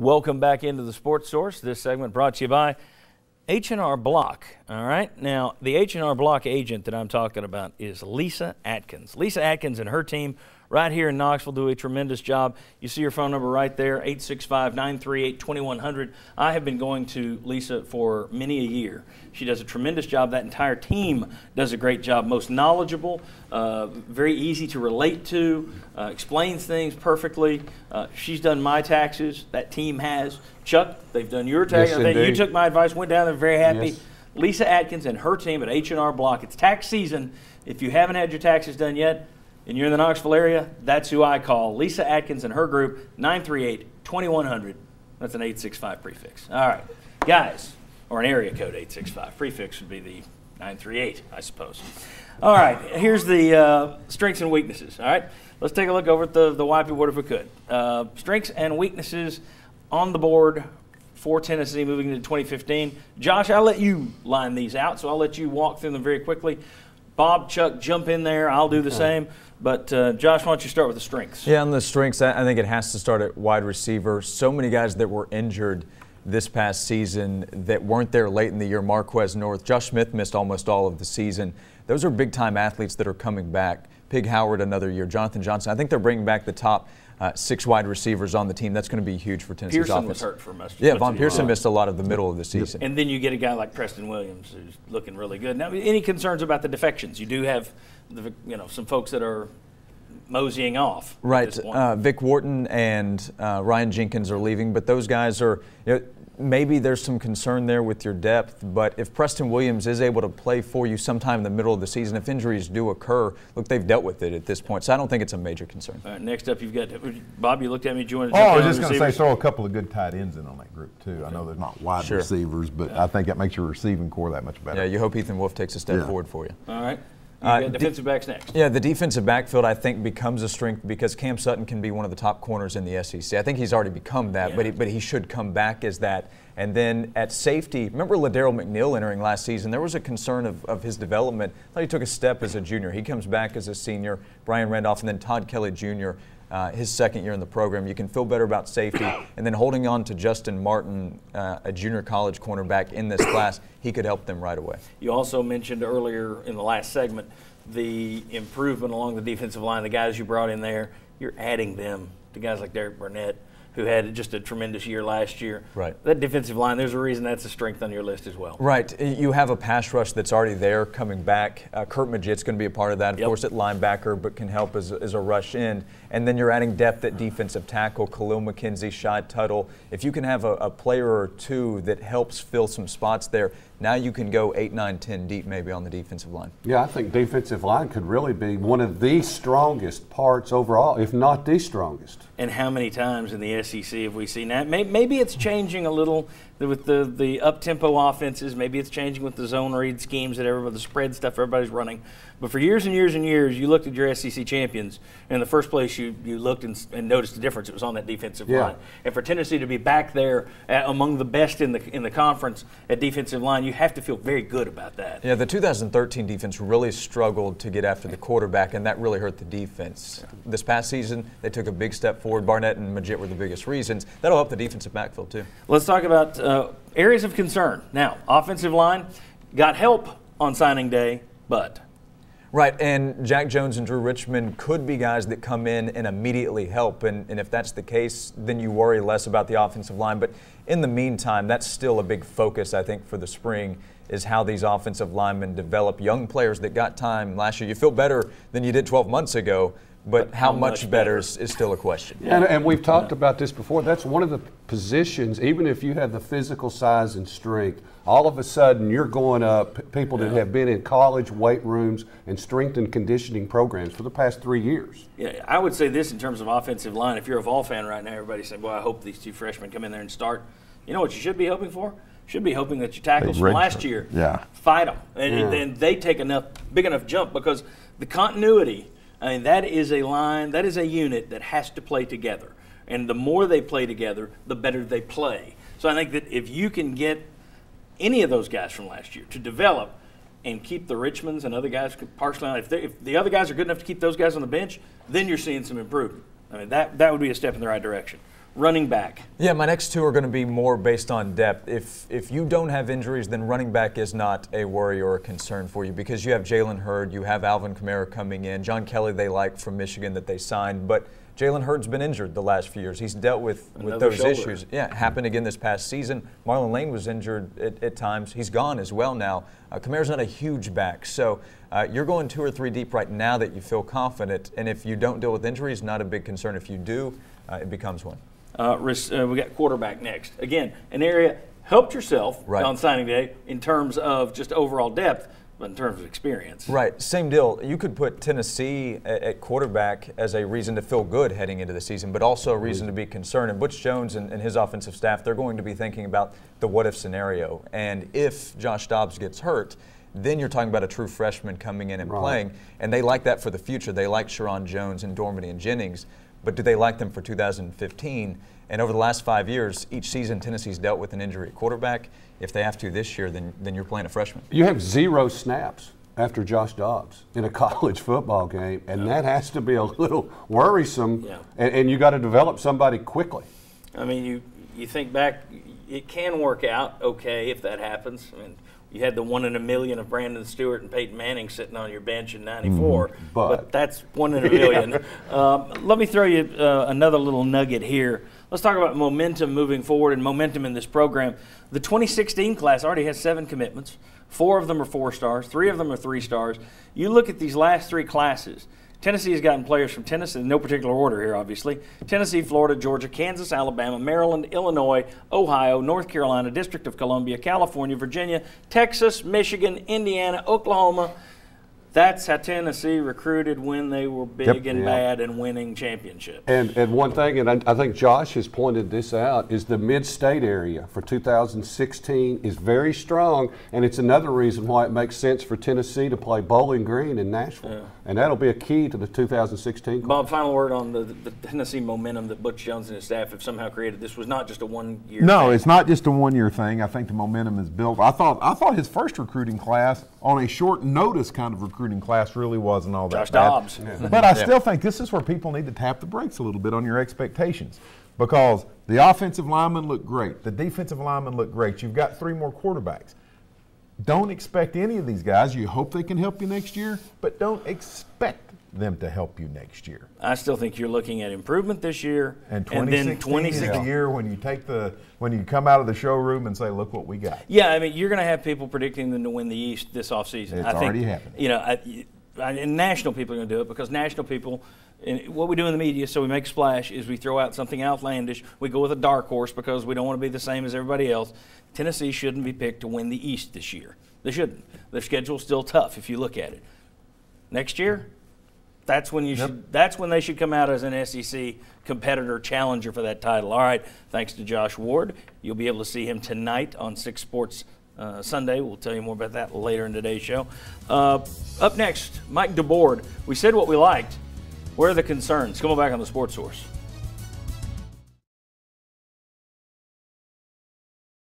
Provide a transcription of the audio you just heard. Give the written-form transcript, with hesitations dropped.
Welcome back into the Sports Source. This segment brought to you by H&R Block. All right. Now, the H&R Block agent that I'm talking about is Lisa Atkins. Lisa Atkins and her team right here in Knoxville do a tremendous job. You see her phone number right there, 865-938-2100. I have been going to Lisa for many a year. She does a tremendous job. That entire team does a great job. Most knowledgeable, very easy to relate to, explains things perfectly. She's done my taxes. That team has. Chuck, they've done your taxes. Yes, you took my advice, went down there very happy. Yes. Lisa Atkins and her team at H&R Block. It's tax season. If you haven't had your taxes done yet, and you're in the Knoxville area, that's who I call. Lisa Atkins and her group, 938-2100. That's an 865 prefix. All right, guys, or an area code 865. Prefix would be the 938, I suppose. All right, here's the strengths and weaknesses. All right, let's take a look over at the YP board if we could. Strengths and weaknesses on the board for Tennessee moving into 2015. Josh, I'll let you line these out, so I'll let you walk through them very quickly. Bob, Chuck, jump in there. I'll do the same. But, Josh, why don't you start with the strengths? Yeah, on the strengths, I think it has to start at wide receiver. So many guys that were injured this past season that weren't there late in the year. Marquez North, Josh Smith missed almost all of the season. Those are big-time athletes that are coming back. Pig Howard another year. Jonathan Johnson. I think they're bringing back the top 6 wide receivers on the team. That's going to be huge for Tennessee's Pearson offense. was hurt for most. Yeah, Von Pearson missed a lot of the middle of the season. And then you get a guy like Preston Williams who's looking really good. Now, any concerns about the defections? You do have, some folks that are moseying off. Right. Vic Wharton and Ryan Jenkins are leaving, but those guys are, maybe there's some concern there with your depth, but if Preston Williams is able to play for you sometime in the middle of the season, if injuries do occur, look, they've dealt with it at this point, so I don't think it's a major concern. All right, next up you've got, Bob, you looked at me, do you want to I was just going to say throw a couple of good tight ends in on that group, too. Okay. I know they're not wide receivers, but I think that makes your receiving core that much better. Yeah, you hope Ethan Wolf takes a step forward for you. All right. Got defensive backs next. Yeah, the defensive backfield, I think, becomes a strength because Cam Sutton can be one of the top corners in the SEC. I think he's already become that, but he should come back as that. And then at safety, remember Ladero McNeil entering last season? There was a concern of his development. I thought he took a step as a junior. He comes back as a senior. Brian Randolph, and then Todd Kelly Jr., his second year in the program. You can feel better about safety. And then holding on to Justin Martin, a junior college cornerback in this class, he could help them right away. You also mentioned earlier in the last segment the improvement along the defensive line, the guys you brought in there. You're adding them to guys like Derek Burnett, who had just a tremendous year last year. Right. That defensive line, there's a reason that's a strength on your list as well. Right. You have a pass rush that's already there coming back. Kurt Magid's going to be a part of that, of course, at linebacker, but can help as a rush in. And then you're adding depth at defensive tackle, Khalil McKenzie, Shai Tuttle. If you can have a player or two that helps fill some spots there, now you can go 8, 9, 10 deep maybe on the defensive line. Yeah, I think defensive line could really be one of the strongest parts overall, if not the strongest. And how many times in the SEC have we seen that? Maybe it's changing a little with the up-tempo offenses. Maybe it's changing with the zone read schemes that the spread stuff everybody's running. But for years and years and years, you looked at your SEC champions, and in the first place you looked and noticed the difference. It was on that defensive line. And for Tennessee to be back there among the best in the conference at defensive line, you have to feel very good about that. Yeah, the 2013 defense really struggled to get after the quarterback, and that really hurt the defense. This past season, they took a big step forward. Barnett and Magid were the biggest reasons. That'll help the defensive backfield, too. Let's talk about areas of concern. Now, offensive line got help on signing day, but... Right, and Jack Jones and Drew Richmond could be guys that come in and immediately help, and if that's the case, then you worry less about the offensive line. But in the meantime, that's still a big focus, I think, for the spring, is how these offensive linemen develop young players that got time last year. You feel better than you did 12 months ago, but how much better is still a question. And we've talked about this before. That's one of the positions, even if you have the physical size and strength, all of a sudden you're going up people that have been in college weight rooms and strength and conditioning programs for the past 3 years. Yeah, I would say this in terms of offensive line. If you're a Vol fan right now, everybody's saying, well, I hope these 2 freshmen come in there and start. You know what you should be hoping for? You should be hoping that your tackles from last year fight them. And then they take big enough jump, because the continuity, I mean, that is a line, that is a unit that has to play together. And the more they play together, the better they play. So I think that if you can get any of those guys from last year to develop and keep the Richmonds and other guys partially on, if the other guys are good enough to keep those guys on the bench, then you're seeing some improvement. I mean, that would be a step in the right direction. running back. Yeah, my next two are going to be more based on depth. If you don't have injuries, then running back is not a worry or a concern for you because you have Jalen Hurd, you have Alvin Kamara coming in, John Kelly they like from Michigan that they signed, but Jalen Hurd's been injured the last few years. He's dealt with those issues. Yeah, it happened again this past season. Marlon Lane was injured at times. He's gone as well now. Kamara's not a huge back, so you're going 2 or 3 deep right now that you feel confident, and if you don't deal with injuries, not a big concern. If you do, it becomes one. We got quarterback next. Again, an area helped yourself right. on signing day in terms of just overall depth, but in terms of experience. Right, same deal. You could put Tennessee at quarterback as a reason to feel good heading into the season, but also a reason to be concerned. And Butch Jones and his offensive staff, they're going to be thinking about the what-if scenario. And if Josh Dobbs gets hurt, then you're talking about a true freshman coming in and playing. And they like that for the future. They like Sharon Jones and Dormady and Jennings. But do they like them for 2015? And over the last 5 years, each season Tennessee's dealt with an injury at quarterback. If they have to this year, then you're playing a freshman. You have 0 snaps after Josh Dobbs in a college football game, and that has to be a little worrisome. Yeah. And you got to develop somebody quickly. I mean, you think back, it can work out okay if that happens. I mean, you had the 1 in a million of Brandon Stewart and Peyton Manning sitting on your bench in '94, but that's 1 in a million. Let me throw you another little nugget here. Let's talk about momentum moving forward and momentum in this program. The 2016 class already has 7 commitments. 4 of them are 4 stars. 3 of them are 3 stars. You look at these last 3 classes. Tennessee has gotten players from Tennessee, in no particular order here, obviously. Tennessee, Florida, Georgia, Kansas, Alabama, Maryland, Illinois, Ohio, North Carolina, District of Columbia, California, Virginia, Texas, Michigan, Indiana, Oklahoma. That's how Tennessee recruited when they were big and bad and winning championships. And one thing, and I think Josh has pointed this out, is the mid-state area for 2016 is very strong, and it's another reason why it makes sense for Tennessee to play Bowling Green in Nashville. Yeah. And that'll be a key to the 2016 class. Bob, final word on the Tennessee momentum that Butch Jones and his staff have somehow created. This was not just a one-year No, thing. It's not just a one-year thing. I think the momentum is built. I thought his first recruiting class on a short notice kind of recruiting class really wasn't all that Josh bad. Dobbs. Yeah. But I still think this is where people need to tap the brakes a little bit on your expectations, because the offensive linemen look great. The defensive linemen look great. You've got 3 more quarterbacks. Don't expect any of these guys. You hope they can help you next year, but don't expect them to help you next year. I still think you're looking at improvement this year, and then 2016 is the year when you come out of the showroom and say, "Look what we got." Yeah, I mean, you're going to have people predicting them to win the East this offseason. It's already happened. You know, and national people are going to do it because national people. And what we do in the media, so we make a splash, is we throw out something outlandish. We go with a dark horse because we don't want to be the same as everybody else. Tennessee shouldn't be picked to win the East this year. They shouldn't. Their schedule's still tough if you look at it. Next year, that's when that's when they should come out as an SEC competitor, challenger for that title. All right, thanks to Josh Ward. You'll be able to see him tonight on 6 Sports Sunday. We'll tell you more about that later in today's show. Up next, Mike DeBoard. We said what we liked. Where are the concerns? Come on back on the Sports Source.